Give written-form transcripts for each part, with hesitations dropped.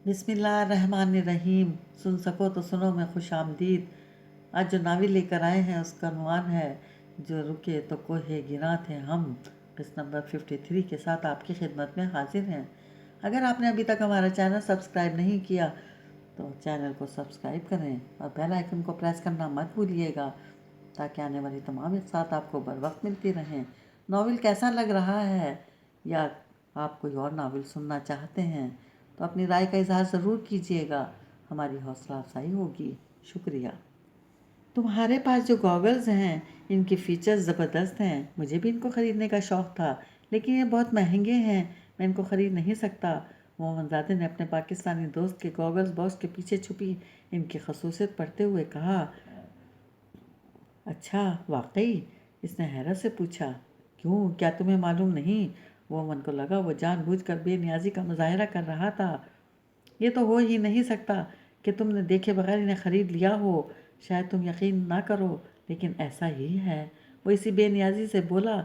بسم اللہ الرحمن الرحیم۔ سن سکو تو سنو میں خوش آمدید۔ آج جو ناول لے کر آئے ہیں اس کا عنوان ہے جو رکے تو کوہ گراں تھے ہم۔ قسط نمبر 53 کے ساتھ آپ کی خدمت میں حاضر ہیں۔ اگر آپ نے ابھی تک ہمارا چینل سبسکرائب نہیں کیا تو چینل کو سبسکرائب کریں اور بیل آئیکن کو پریس کرنا مت بھولیے گا تاکہ آنے والی تمام اقساط آپ کو بر وقت ملتی رہیں۔ ناول کیسا لگ رہا ہے یا آپ کوئی اور ناول سننا چاہتے ہیں تو اپنی رائے کا اظہار ضرور کیجیے گا، ہماری حوصلہ افزائی ہوگی۔ شکریہ۔ تمہارے پاس جو گوگلز ہیں ان کے فیچرز زبردست ہیں، مجھے بھی ان کو خریدنے کا شوق تھا لیکن یہ بہت مہنگے ہیں، میں ان کو خرید نہیں سکتا۔ مومن زادے نے اپنے پاکستانی دوست کے گوگلز باکس کے پیچھے چھپی ان کی خصوصیت پڑھتے ہوئے کہا۔ اچھا واقعی؟ اس نے حیرت سے پوچھا۔ کیوں، کیا تمہیں معلوم نہیں؟ مومن کو لگا وہ جان بوجھ کر بے نیازی کا مظاہرہ کر رہا تھا۔ یہ تو ہو ہی نہیں سکتا کہ تم نے دیکھے بغیر انہیں خرید لیا ہو، شاید تم یقین نہ کرو لیکن ایسا ہی ہے۔ وہ اسی بے نیازی سے بولا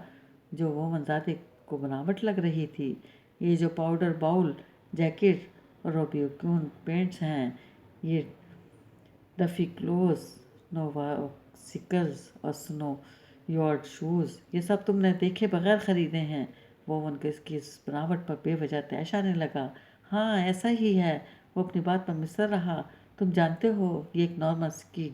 جو مومن زادے کو بناوٹ لگ رہی تھی۔ یہ جو پاؤڈر باؤل جیکٹ اور روبیکون پینٹس ہیں، یہ ڈفی کلوز، نووا سکرز اور سنو یارڈ شوز، یہ سب تم نے دیکھے بغیر خریدے ہیں۔ ووون کو اس کی اس بناوٹ پر بے وجہ طیش آنے لگا۔ ہاں ایسا ہی ہے، وہ اپنی بات پر مصر رہا۔ تم جانتے ہو یہ ایک نارمل سکی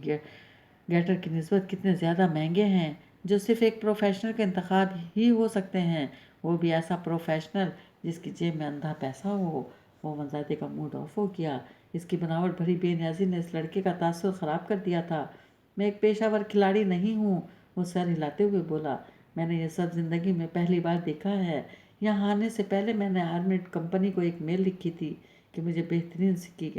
گیٹر کی نسبت کتنے زیادہ مہنگے ہیں، جو صرف ایک پروفیشنل کا انتخاب ہی ہو سکتے ہیں، وہ بھی ایسا پروفیشنل جس کی جیب میں اندھا پیسہ ہو۔ مومن زادے کا موڈ آف ہو گیا۔ اس کی بناوٹ بھری بے نیازی نے اس لڑکے کا تاثر خراب کر دیا تھا۔ میں ایک پیشہ ور کھلاڑی نہیں ہوں، وہ سر ہلاتے ہوئے بولا۔ میں نے یہ سب زندگی میں پہلی بار دیکھا ہے۔ یہاں آنے سے پہلے میں نے آرمیڈ کمپنی کو ایک میل لکھی تھی کہ مجھے بہترین سکی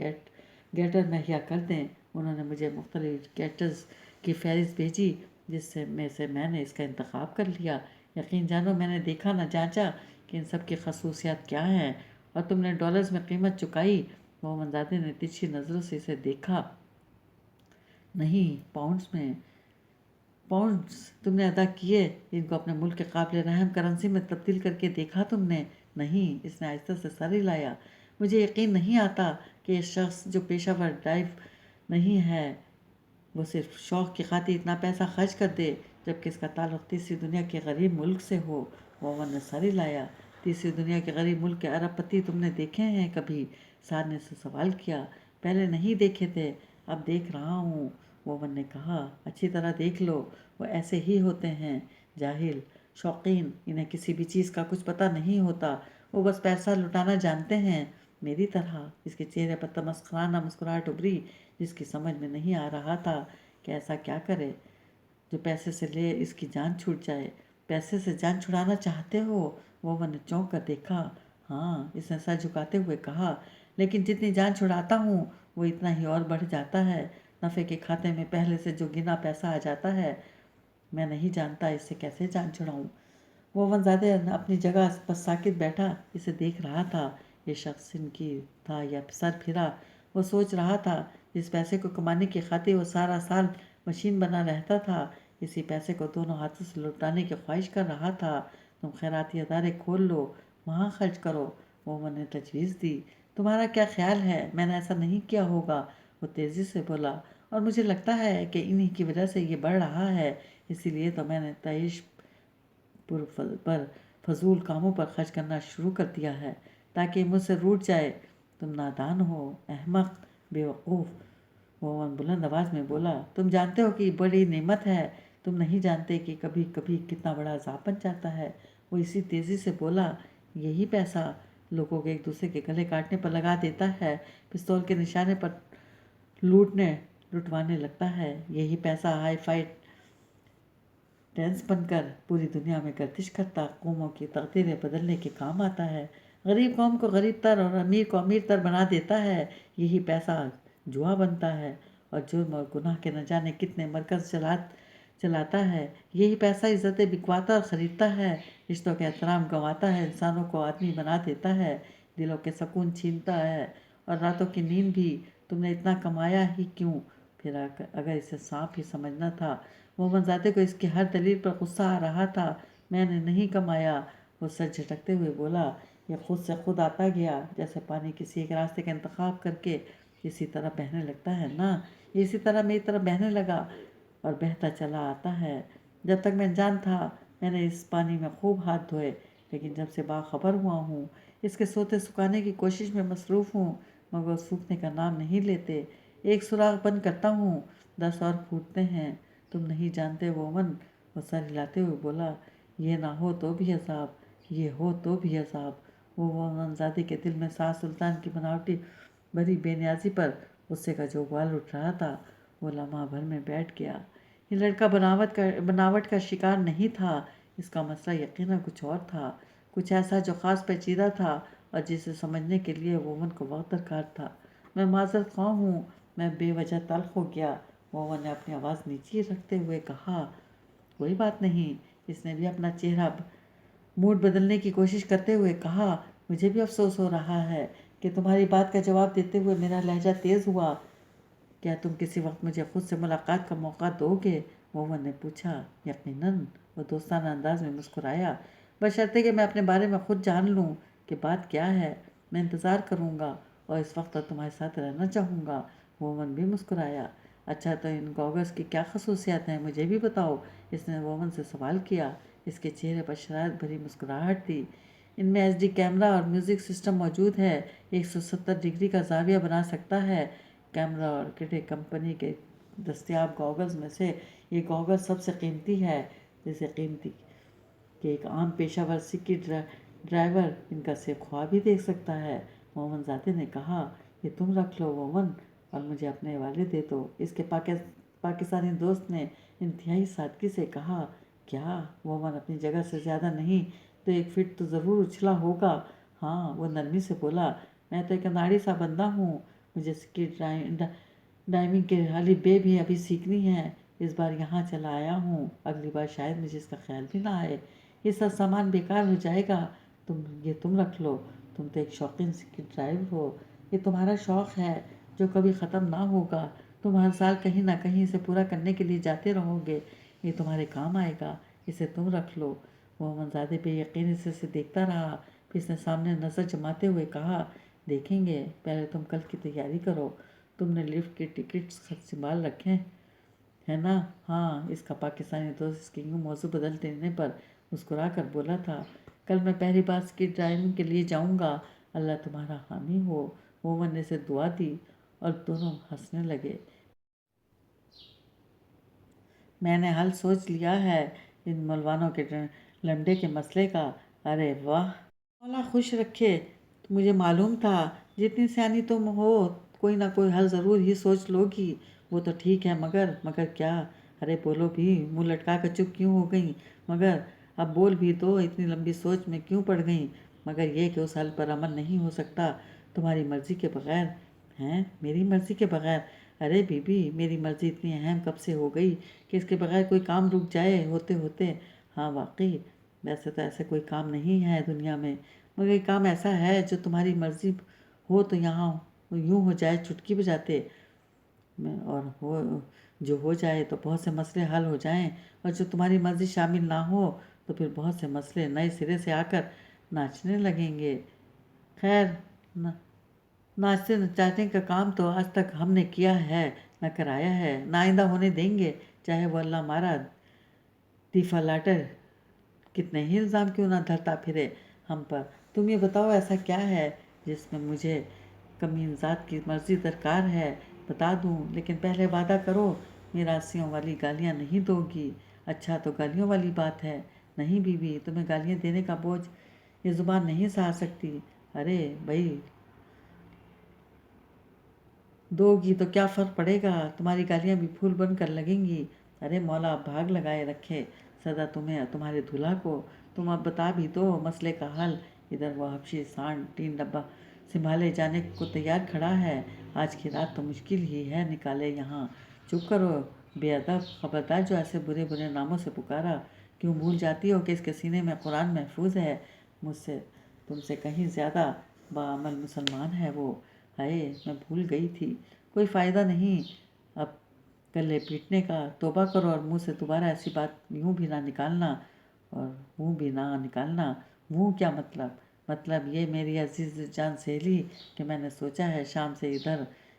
گیٹر مہیا کر دیں۔ انہوں نے مجھے مختلف گیٹرز کی فہرست بھیجی جس میں سے میں نے اس کا انتخاب کر لیا۔ یقین جانو میں نے دیکھا نہ جانچا کہ ان سب کی خصوصیات کیا ہیں، اور تم نے ڈالرز میں قیمت چکائی۔ مومن زادے نے ترچھی نظروں سے اسے دیکھا۔ نہیں، پاؤنڈز میں۔ پاؤنڈز تم نے ادا کیے؟ ان کو اپنے ملک کے قابل رحم کرنسی میں تبدیل کر کے دیکھا تم نے؟ نہیں، اس نے آہستہ سے سر ہلایا۔ مجھے یقین نہیں آتا کہ یہ شخص جو پیشہ ور ڈائیو نہیں ہے وہ صرف شوق کی خاطر اتنا پیسہ خرچ کر دے جبکہ اس کا تعلق تیسری دنیا کے غریب ملک سے ہو۔ ووون نے سر ہلایا۔ تیسری دنیا کے غریب ملک کے ارب پتی تم نے دیکھے ہیں کبھی؟ سار نے سے سوال کیا۔ پہلے نہیں دیکھے تھے، اب دیکھ رہا ہوں، ووون نے کہا۔ اچھی طرح دیکھ لو، وہ ایسے ہی ہوتے ہیں، جاہل، شوقین، انہیں کسی بھی چیز کا کچھ پتہ نہیں ہوتا، وہ بس پیسہ لٹانا جانتے ہیں، میری طرح۔ اس کے چہرے پر تمسخرانہ مسکراہٹ ابھری جس کی سمجھ میں نہیں آ رہا تھا کہ ایسا کیا کرے جو پیسے سے لے اس کی جان چھوٹ جائے۔ پیسے سے جان چھڑانا چاہتے ہو؟ ووون نے چونک کر دیکھا۔ ہاں، اس نے سر جھکاتے ہوئے کہا، لیکن جتنی جان چھڑاتا ہوں وہ اتنا ہی اور بڑھ جاتا ہے۔ نفع کے کھاتے میں پہلے سے جو گنا پیسہ آ جاتا ہے، میں نہیں جانتا اس سے کیسے جان چھڑاؤں۔ ووون زادے اپنی جگہ پر ساکت بیٹھا اسے دیکھ رہا تھا۔ یہ شخص ان کی تھا یا سر پھرا؟ وہ سوچ رہا تھا جس پیسے کو کمانے کی خاطر وہ سارا سال مشین بنا رہتا تھا، اسی پیسے کو دونوں ہاتھوں سے لٹانے کی خواہش کر رہا تھا۔ تم خیراتی ادارے کھول لو، وہاں خرچ کرو، ووون نے تجویز دی۔ تمہارا کیا خیال ہے؟ میں نے ایسا نہیں کیا ہوگا، وہ تیزی سے بولا، اور مجھے لگتا ہے کہ انہی کی وجہ سے یہ بڑھ رہا ہے، اسی لیے تو میں نے تعیش پر فضول کاموں پر خرچ کرنا شروع کر دیا ہے تاکہ مجھ سے روٹ جائے۔ تم نادان ہو، احمق، بے وقوف، ووون بلند آواز میں بولا۔ تم جانتے ہو کہ یہ بڑی نعمت ہے، تم نہیں جانتے کہ کبھی کبھی کتنا بڑا عذاب بن جاتا ہے، وہ اسی تیزی سے بولا۔ یہی پیسہ لوگوں کے ایک دوسرے کے گلے کاٹنے پر لگا دیتا ہے، پستول کے نشانے پر لٹوانے لگتا ہے، یہی پیسہ ہائی فائی ڈینس بن کر پوری دنیا میں گردش کرتا قوموں کی تقدیریں بدلنے کے کام آتا ہے، غریب قوم کو غریب تر اور امیر کو امیر تر بنا دیتا ہے، یہی پیسہ جوا بنتا ہے اور جرم اور گناہ کے نہ جانے کتنے مرکز چلاتا ہے، یہی پیسہ عزتیں بکواتا اور خریدتا ہے، رشتوں کے احترام گنواتا ہے، انسانوں کو آدمی بنا دیتا ہے، دلوں کے سکون چھینتا ہے اور راتوں کی نیند بھی۔ تم نے اتنا کمایا ہی کیوں؟ پھر اگر اسے سانپ ہی سمجھنا تھا۔ مومن زادے کو اس کی ہر دلیل پر غصہ آ رہا تھا۔ میں نے نہیں کمایا، وہ سر جھٹکتے ہوئے بولا۔ یہ خود سے خود آتا گیا، جیسے پانی کسی ایک راستے کا انتخاب کر کے اسی طرح بہنے لگتا ہے نا، یہ اسی طرح میری طرح بہنے لگا اور بہتا چلا آتا ہے۔ جب تک میں انجان تھا میں نے اس پانی میں خوب ہاتھ دھوئے، لیکن جب سے باخبر ہوا ہوں اس کے سوتے سکھانے کی کوشش میں مصروف ہوں، مگر وہ سوکھنے کا نام نہیں لیتے۔ ایک سوراخ بند کرتا ہوں، 10 اور پھوٹتے ہیں۔ تم نہیں جانتے وومن، وہ سر ہلاتے ہوئے بولا، یہ نہ ہو تو بھی عذاب، یہ ہو تو بھی عذاب۔ وہ وومن زادی کے دل میں ساز سلطان کی بناوٹی بڑی بے نیازی پر غصے کا جو بال اٹھ رہا تھا وہ لمحہ بھر میں بیٹھ گیا۔ یہ لڑکا بناوٹ کا شکار نہیں تھا، اس کا مسئلہ یقیناً کچھ اور تھا، کچھ ایسا جو خاص پیچیدہ تھا اور جسے سمجھنے کے لیے وومن کو وقت درکار تھا۔ میں معذرت خواہ ہوں، میں بے وجہ تلخ ہو گیا۔ وومن نے اپنی آواز نیچی رکھتے ہوئے کہا، کوئی بات نہیں۔ اس نے بھی اپنا چہرہ موڈ بدلنے کی کوشش کرتے ہوئے کہا، مجھے بھی افسوس ہو رہا ہے کہ تمہاری بات کا جواب دیتے ہوئے میرا لہجہ تیز ہوا۔ کیا تم کسی وقت مجھے خود سے ملاقات کا موقع دو گے؟ وومن نے پوچھا۔ یقیناً، وہ دوستانہ انداز میں مسکرایا، بشرطے کہ میں اپنے بارے میں خود جان لوں کہ بات کیا ہے۔ میں انتظار کروں گا اور اس وقت تک تمہارے ساتھ رہنا چاہوں گا۔ وومن بھی مسکرایا۔ اچھا تو ان گوگلز کی کیا خصوصیات ہیں مجھے بھی بتاؤ، اس نے وومن سے سوال کیا۔ اس کے چہرے پر شرارت بھری مسکراہٹ تھی۔ ان میں ایچ ڈی کیمرہ اور میوزک سسٹم موجود ہے، 170 ڈگری کا زاویہ بنا سکتا ہے۔ کیمرہ اور کریٹک کمپنی کے دستیاب گوگلز میں سے یہ گوگل سب سے قیمتی ہے، جسے قیمتی کہ ایک عام پیشہ ور سکی ڈرائیور ان کا صرف خواب ہی دیکھ سکتا ہے۔ وومن زادی نے کہا، یہ تم رکھ لو وومن اور مجھے اپنے حوالے دے دو۔ اس کے پاکستانی دوست نے انتہائی سادگی سے کہا، کیا؟ وومن اپنی جگہ سے زیادہ نہیں تو 1 فٹ تو ضرور اچھلا ہوگا۔ ہاں، وہ نرمی سے بولا، میں تو ایک اناڑی سا بندہ ہوں، مجھے سکی ڈائیونگ کے الف بے بھی ابھی سیکھنی ہے۔ اس بار یہاں چلا آیا ہوں، اگلی بار شاید مجھے اس کا خیال بھی نہ آئے۔ یہ سب سامان بیکار ہو جائے گا، تم رکھ لو۔ تم تو ایک شوقین سکی ڈرائیور ہو، یہ تمہارا شوق ہے جو کبھی ختم نہ ہوگا۔ تم ہر سال کہیں نہ کہیں اسے پورا کرنے کے لیے جاتے رہو گے، یہ تمہارے کام آئے گا، اسے تم رکھ لو۔ وومن زادی بے یقینی سے اسے دیکھتا رہا، پھر اس نے سامنے نظر جماتے ہوئے کہا، دیکھیں گے، پہلے تم کل کی تیاری کرو۔ تم نے لفٹ کے ٹکٹس سنبھال رکھے ہیں نا؟ ہاں، اس کا پاکستانی دوست اس کے یوں موضوع بدل دینے پر مسکرا کر بولا تھا، کل میں پہلی بار سکی ڈرائیونگ کے لیے جاؤں گا، اللہ تمہارا حامی ہو۔ وومن نے اسے دعا دی اور دونوں ہنسنے لگے۔ میں نے حل سوچ لیا ہے ان ملوانوں کے لمڈے کے مسئلے کا۔ ارے واہ، مولا خوش رکھے، مجھے معلوم تھا جتنی سیانی تم ہو کوئی نہ کوئی حل ضرور ہی سوچ لو گی۔ وہ تو ٹھیک ہے، مگر کیا؟ ارے بولو بھی، منہ لٹکا کر چپ کیوں ہو گئیں؟ مگر اب بول بھی دو، اتنی لمبی سوچ میں کیوں پڑ گئیں؟ مگر یہ کہ اس حل پر عمل نہیں ہو سکتا تمہاری مرضی کے بغیر۔ ہیں؟ میری مرضی کے بغیر؟ ارے بی بی، میری مرضی اتنی اہم کب سے ہو گئی کہ اس کے بغیر کوئی کام رک جائے ہوتے ہوتے؟ ہاں واقعی، ویسے تو ایسے کوئی کام نہیں ہے دنیا میں، مگر یہ کام ایسا ہے جو تمہاری مرضی ہو تو یہاں یوں ہو جائے چٹکی بجاتے، اور جو ہو جائے تو بہت سے مسئلے حل ہو جائیں، اور جو تمہاری مرضی شامل نہ ہو تو پھر بہت سے مسئلے نئے سرے سے آ کر ناچنے لگیں گے۔ خیر، ناچتے نچانے کا کام تو آج تک ہم نے کیا ہے نہ کرایا ہے، نہ آئندہ ہونے دیں گے، چاہے وہ اللہ مارا دیفا لاٹر کتنے ہی الزام کیوں نہ دھرتا پھرے ہم پر۔ تم یہ بتاؤ ایسا کیا ہے جس میں مجھے کمین ذات کی مرضی درکار ہے، بتا دوں، لیکن پہلے وعدہ کرو میراسیوں والی گالیاں نہیں دو گی۔ اچھا تو گالیوں والی بات ہے؟ نہیں بی بی، تمہیں گالیاں دینے کا بوجھ یہ زبان نہیں سہا سکتی۔ ارے بھائی، دو گی تو کیا فرق پڑے گا، تمہاری گالیاں بھی پھول بن کر لگیں گی۔ ارے مولا اب بھاگ لگائے رکھے سدا تمہیں اور تمہارے دولہا کو، تم اب بتا بھی دو مسئلے کا حل۔ ادھر وہ حبشی سانڈ 3 ڈبہ سنبھالے جانے کو تیار کھڑا ہے، آج کی رات تو مشکل ہی ہے نکالے یہاں۔ چپ کرو بے ادب، خبردار جو ایسے برے برے ناموں سے پکارا، کیوں بھول جاتی ہو کہ اس کے سینے میں قرآن محفوظ ہے؟ مجھ سے تم سے کہیں زیادہ باعمل مسلمان ہے وہ۔ ہائے، میں بھول گئی تھی، کوئی فائدہ نہیں اب گلے پیٹنے کا، توبہ کرو اور منہ سے دوبارہ ایسی بات یوں بھی نہ نکالنا، اور منہ بھی نہ نکالنا۔ منہ کیا مطلب؟ مطلب یہ میری عزیز جان سہیلی کہ میں نے سوچا ہے شام سے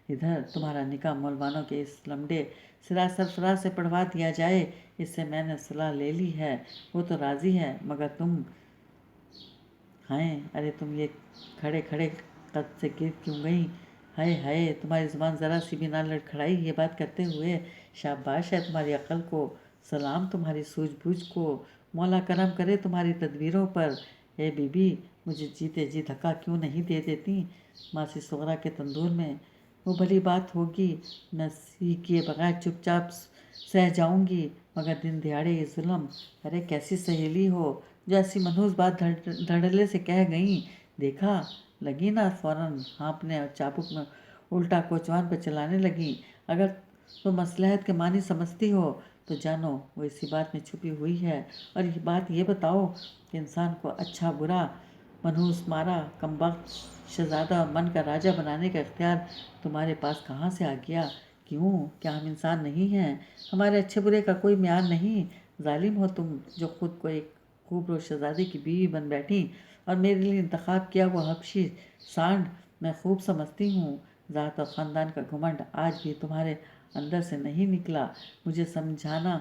ادھر تمہارا نکاح مولوانوں کے اس لمڈے سراج سرفراز سے پڑھوا دیا جائے۔ اس سے میں نے صلاح لے لی ہے، وہ تو راضی ہے، مگر تم ارے تم یہ کھڑے کھڑے قد سے گر کیوں گئیں؟ ہائے تمہاری زبان ذرا سی بھی نہ لڑکھڑائی یہ بات کرتے ہوئے۔ شاباش ہے تمہاری عقل کو، سلام تمہاری سوجھ بوجھ کو، مولا کرم کرے تمہاری تدبیروں پر۔ اے بی بی، مجھے جیتے جی دھکا کیوں نہیں دے دیتی ماسی صغرا کے تندور میں؟ وہ بھلی بات ہوگی، میں سی کیے بغیر چپ چاپ سہ جاؤں گی، مگر دن دیہڑے یہ ظلم۔ ارے کیسی سہیلی ہو جو ایسی منحوس بات دھڑلے سے کہہ گئیں؟ دیکھا لگی نا، فوراً ہانپنے اور چابک میں الٹا کوچوان پہ چلانے لگی۔ اگر تو مصلحت کے معنی سمجھتی ہو تو جانو وہ اسی بات میں چھپی ہوئی ہے، اور یہ بات یہ بتاؤ کہ انسان کو اچھا برا، منحوس مارا، کمبخت شہزادہ اور من کا راجہ بنانے کا اختیار تمہارے پاس کہاں سے آ گیا؟ کیوں؟ کیا ہم انسان نہیں ہیں؟ ہمارے اچھے برے کا کوئی معیار نہیں؟ ظالم ہو تم جو خود کو ایک خوبرو شہزادے کی بیوی بن بیٹھی، اور میرے لیے انتخاب کیا وہ حبشی سانڈ۔ میں خوب سمجھتی ہوں ذات اور خاندان کا گھمنڈ آج بھی تمہارے اندر سے نہیں نکلا۔ مجھے سمجھانا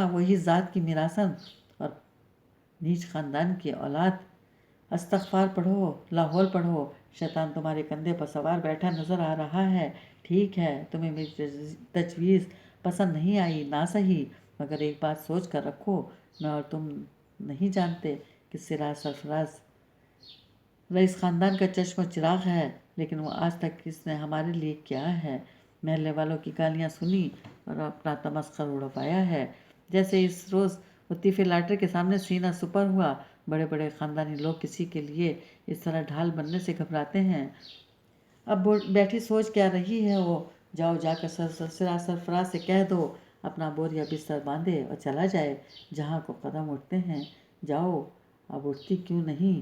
وہی ذات کی میراثن اور نیچ خاندان کی اولاد۔ استغفار پڑھو، لاہور پڑھو، شیطان تمہارے کندھے پر سوار بیٹھا نظر آ رہا ہے۔ ٹھیک ہے تمہیں میری تجویز پسند نہیں آئی، نہ صحیح، مگر ایک بات سوچ کر رکھو، میں اور تم نہیں جانتے کہ سراج سرفراز رئیس خاندان کا چشم و چراغ ہے، لیکن وہ آج تک اس نے ہمارے لیے کیا ہے؟ محلے والوں کی گالیاں سنی اور اپنا تمسخر اڑوایا ہے۔ جیسے اس روز وہ طیفے لاٹر کے سامنے سینہ سپر ہوا۔ بڑے بڑے خاندانی لوگ کسی کے لیے اس طرح ڈھال بننے سے گھبراتے ہیں۔ اب بیٹھی سوچ کیا رہی ہے وہ؟ جاؤ جا کر سراج سرفراز سے کہہ دو اپنا بوریا بستر باندھے اور چلا جائے جہاں کو قدم اٹھتے ہیں۔ جاؤ، اب اٹھتی کیوں نہیں؟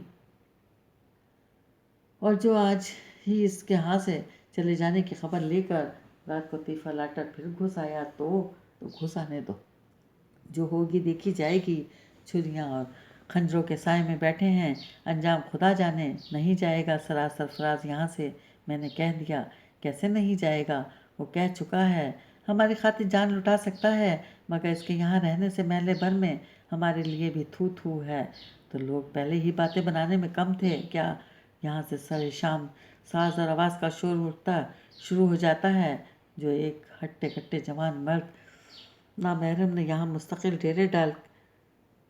اور جو آج ہی اس کے ہاں سے چلے جانے کی خبر لے کر رات کو طیفہ لاٹر پھر گھس آیا تو گھس آنے دو، جو ہوگی دیکھی جائے گی۔ چھریاں اور خنجروں کے سائے میں بیٹھے ہیں، انجام خدا جانے۔ نہیں جائے گا سراج سرفراز یہاں سے، میں نے کہہ دیا۔ کیسے نہیں جائے گا؟ وہ کہہ چکا ہے ہماری خاطر جان لٹا سکتا ہے، مگر اس کے یہاں رہنے سے محلے بھر میں ہمارے لیے بھی تھو تھو ہے۔ تو لوگ پہلے ہی باتیں بنانے میں کم تھے کیا؟ یہاں سے سر شام ساز اور آواز کا شور اٹھتا شروع ہو جاتا ہے۔ جو ایک ہٹے کٹے جوان مرد نامحرم نے یہاں مستقل ڈیرے ڈال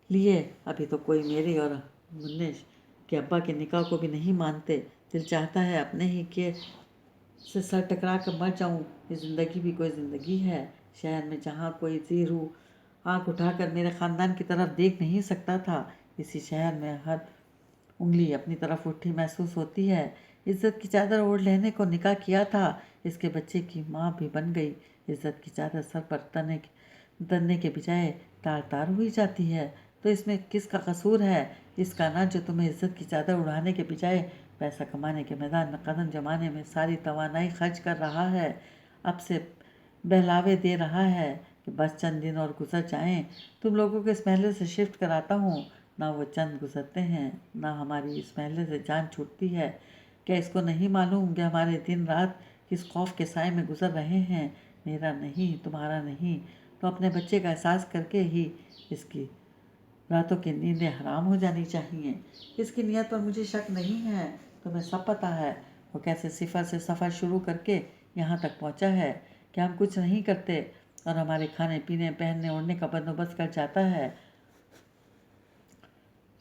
لیے، ابھی تو کوئی میرے اور منع کے ابا کے نکاح کو بھی نہیں مانتے۔ دل چاہتا ہے اپنے ہی کے سے سر ٹکرا کر مر جاؤں۔ یہ زندگی بھی کوئی زندگی ہے؟ شہر میں جہاں کوئی ذی روح آنکھ اٹھا کر میرے خاندان کی طرف دیکھ نہیں سکتا تھا، اسی شہر میں ہر انگلی اپنی طرف اٹھی محسوس ہوتی ہے۔ عزت کی چادر اوڑھ لینے کو نکاح کیا تھا، اس کے بچے کی ماں بھی بن گئی۔ عزت کی چادر سر پر تننے کے بجائے تار تار ہوئی جاتی ہے، تو اس میں کس کا قصور ہے؟ اس کا نہ جو تمہیں عزت کی چادر اڑانے کے بجائے پیسہ کمانے کے میدان میں قدم جمانے میں ساری توانائی خرچ کر رہا ہے، اب سے بہلاوے دے رہا ہے کہ بس چند دن اور گزر جائیں، تم لوگوں کو اس محلے سے شفٹ کراتا ہوں۔ نہ وہ چند گزرتے ہیں، نہ ہماری اس محلے سے جان چھوٹتی ہے۔ کیا اس کو نہیں معلوم کہ ہمارے دن رات کس خوف کے سائے میں گزر رہے ہیں؟ میرا نہیں، تمہارا نہیں، تو اپنے بچے کا احساس کر کے ہی اس کی راتوں کی نیندیں حرام ہو جانی چاہیے۔ اس کی نیت پر مجھے شک نہیں ہے، تمہیں سب پتہ ہے وہ کیسے صفر سے سفر شروع کر کے یہاں تک پہنچا ہے، کہ ہم کچھ نہیں کرتے اور ہمارے کھانے پینے پہننے اوڑھنے کا بندوبست کر جاتا ہے،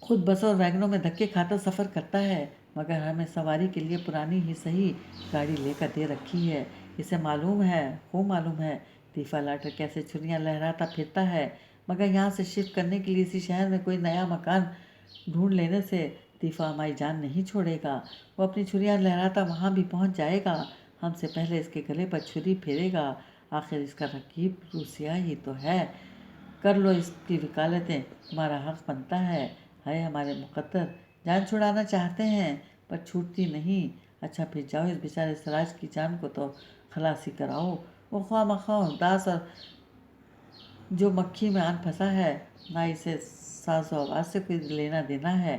خود بسوں اور ویگنوں میں دھکے کھاتا سفر کرتا ہے، مگر ہمیں سواری کے لیے پرانی ہی صحیح گاڑی لے کر دے رکھی ہے۔ اسے معلوم ہے، خوب معلوم ہے، طیفہ لاٹر کیسے چھریاں لہراتا پھرتا ہے، مگر یہاں سے شفٹ کرنے کے لیے اسی شہر میں کوئی نیا مکان ڈھونڈ لینے سے طیفہ ہماری جان نہیں چھوڑے گا۔ وہ اپنی چھریاں لہراتا وہاں بھی پہنچ جائے گا، ہم سے پہلے اس کے گلے پر چھری پھیرے گا۔ آخر اس کا رقیب روسیا ہی تو ہے، کر لو اس کی وکالتیں، تمہارا حق بنتا ہے۔ ہائے ہمارے مقدر، جان چھڑانا چاہتے ہیں پر چھوٹتی نہیں۔ اچھا پھر جاؤ اس بیچارے سراج کی جان کو تو خلاصی کراؤ، وہ خواہ مخواہ اداس اور جو مکھی میں آن پھنسا ہے، نہ اسے ساز و آواز سے کوئی لینا دینا ہے۔